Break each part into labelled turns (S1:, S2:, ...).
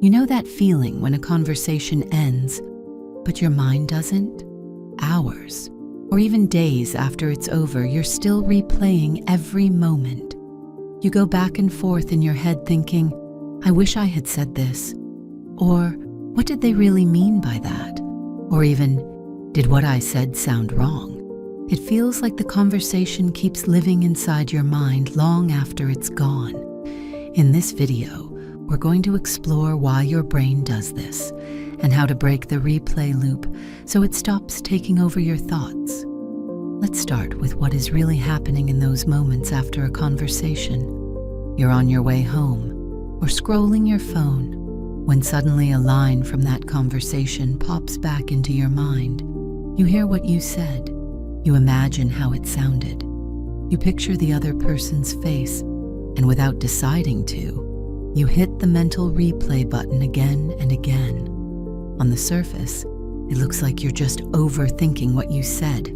S1: You know that feeling when a conversation ends, but your mind doesn't? Hours, or even days after it's over, you're still replaying every moment. You go back and forth in your head thinking, I wish I had said this. Or, what did they really mean by that? Or even, did what I said sound wrong? It feels like the conversation keeps living inside your mind long after it's gone. In this video, we're going to explore why your brain does this and how to break the replay loop so it stops taking over your thoughts. Let's start with what is really happening in those moments after a conversation. You're on your way home or scrolling your phone when suddenly a line from that conversation pops back into your mind. You hear what you said. You imagine how it sounded. You picture the other person's face, and without deciding to, you hit the mental replay button again and again. On the surface, it looks like you're just overthinking what you said,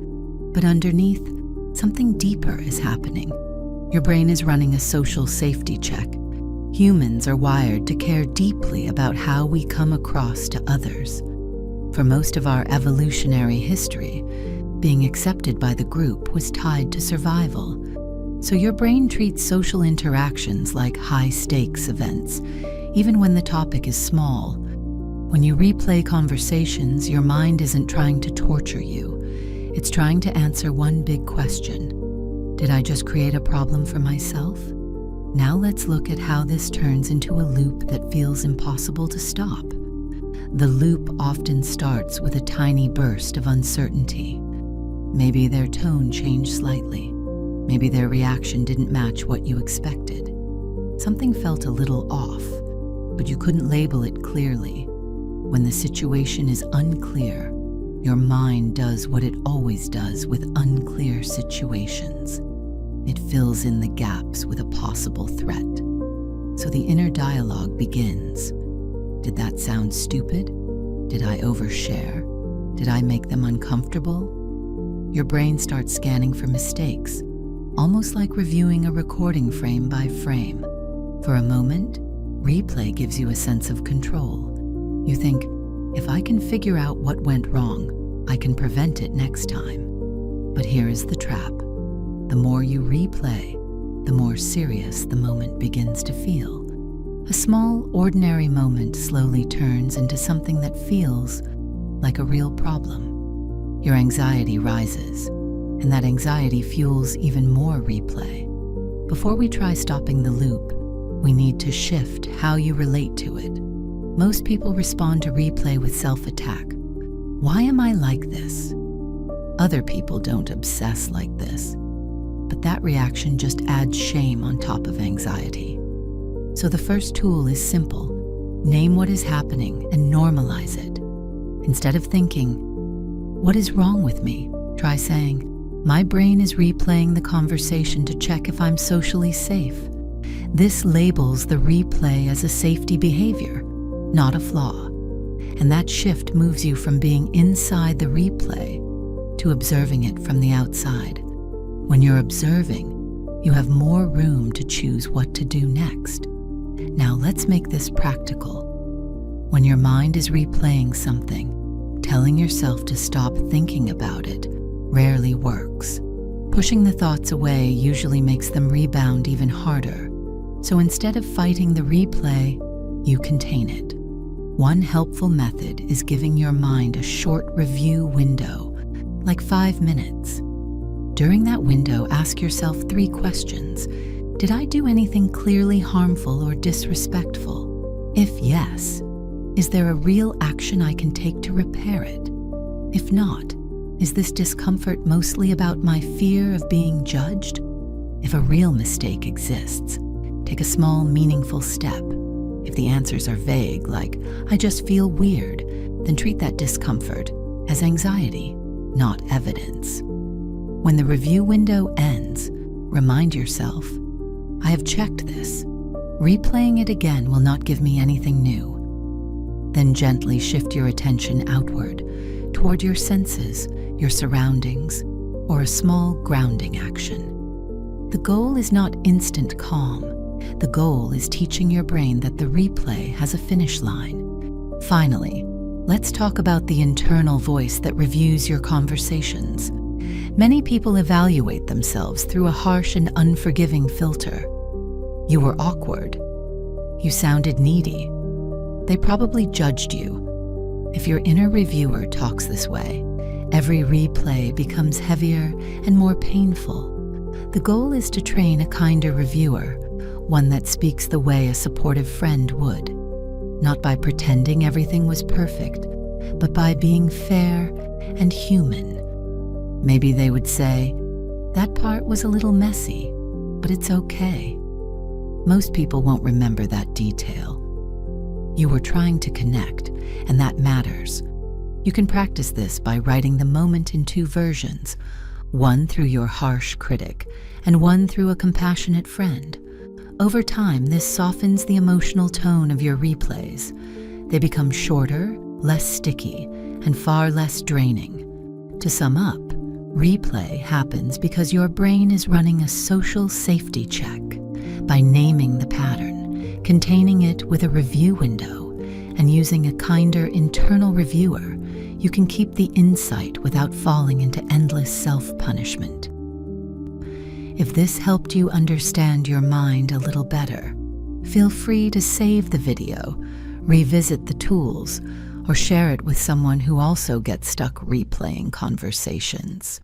S1: but underneath, something deeper is happening. Your brain is running a social safety check. Humans are wired to care deeply about how we come across to others. For most of our evolutionary history, being accepted by the group was tied to survival. So your brain treats social interactions like high-stakes events, even when the topic is small. When you replay conversations, your mind isn't trying to torture you. It's trying to answer one big question. Did I just create a problem for myself? Now let's look at how this turns into a loop that feels impossible to stop. The loop often starts with a tiny burst of uncertainty. Maybe their tone changed slightly. Maybe their reaction didn't match what you expected. Something felt a little off, but you couldn't label it clearly. When the situation is unclear, your mind does what it always does with unclear situations. It fills in the gaps with a possible threat. So the inner dialogue begins. Did that sound stupid? Did I overshare? Did I make them uncomfortable? Your brain starts scanning for mistakes, almost like reviewing a recording frame by frame. For a moment, replay gives you a sense of control. You think, if I can figure out what went wrong, I can prevent it next time. But here is the trap. The more you replay, the more serious the moment begins to feel. A small, ordinary moment slowly turns into something that feels like a real problem. Your anxiety rises, and that anxiety fuels even more replay. Before we try stopping the loop, we need to shift how you relate to it. Most people respond to replay with self-attack. Why am I like this? Other people don't obsess like this. But that reaction just adds shame on top of anxiety. So the first tool is simple. Name what is happening and normalize it. Instead of thinking, what is wrong with me? Try saying, my brain is replaying the conversation to check if I'm socially safe. This labels the replay as a safety behavior, not a flaw. And that shift moves you from being inside the replay to observing it from the outside. When you're observing, you have more room to choose what to do next. Now let's make this practical. When your mind is replaying something, telling yourself to stop thinking about it rarely works. Pushing the thoughts away usually makes them rebound even harder. So instead of fighting the replay, you contain it. One helpful method is giving your mind a short review window, like 5 minutes. During that window, ask yourself 3 questions. Did I do anything clearly harmful or disrespectful? If yes, is there a real action I can take to repair it? If not, is this discomfort mostly about my fear of being judged? If a real mistake exists, take a small, meaningful step. If the answers are vague, like, I just feel weird, then treat that discomfort as anxiety, not evidence. When the review window ends, remind yourself, I have checked this. Replaying it again will not give me anything new. Then gently shift your attention outward, toward your senses, your surroundings, or a small grounding action. The goal is not instant calm, The goal is teaching your brain that the replay has a finish line. Finally, let's talk about the internal voice that reviews your conversations. Many people evaluate themselves through a harsh and unforgiving filter. You were awkward. You sounded needy. They probably judged you. If your inner reviewer talks this way, every replay becomes heavier and more painful. The goal is to train a kinder reviewer, one that speaks the way a supportive friend would, not by pretending everything was perfect, but by being fair and human. Maybe they would say, "That part was a little messy, but it's okay." Most people won't remember that detail. You were trying to connect, and that matters. You can practice this by writing the moment in two versions, one through your harsh critic and one through a compassionate friend. Over time, this softens the emotional tone of your replays. They become shorter, less sticky, and far less draining. To sum up, replay happens because your brain is running a social safety check. By naming the pattern, containing it with a review window, and using a kinder internal reviewer, you can keep the insight without falling into endless self-punishment. If this helped you understand your mind a little better, feel free to save the video, revisit the tools, or share it with someone who also gets stuck replaying conversations.